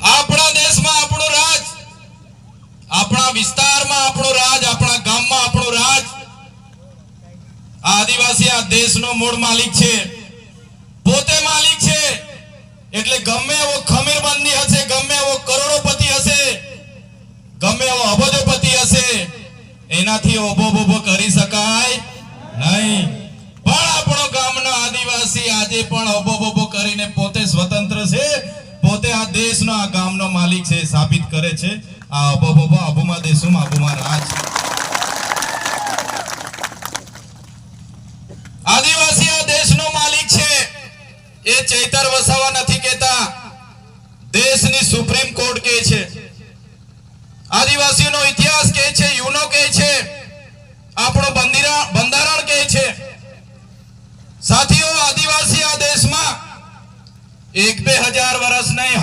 આપણા દેશમાં આપણું રાજ, આપણા વિસ્તારમાં આપણું રાજ, આપણા ગામમાં આપણું રાજ. આદિવાસી આ દેશનો મૂળ માલિક છે, પોતે માલિક છે. એટલે ગમે એવો ખમીરબંધી હશે, ગમે એવો કરોડોપતિ હશે, ગમે એવો અબજોપતિ હશે, એનાથી ઓબો કરી શકાય નહીં. પણ આપણો ગામનો આદિવાસી આજે પણ ઓબો કરીને પોતે સ્વતંત્ર છે, પોતે આ દેશનો, આ ગામનો માલિક છે, સાબિત કરે છે. આ ઓબો આબુમાં દેશોમાં આબુમાં રાજ. આદિવાસી આ દેશનો માલિક છે. એ ચૈતર વસાવા નથી કહેતા, દેશની સુપ્રીમ કોર્ટ કહે છે. આદિવાસીનો ઇતિહાસ કહે છે, યુનો કહે છે, આપણો બંધારણ કહે છે. સાથીઓ, આદિવાસી આ દેશમાં 1-2 હજાર વર્ષ નહીં,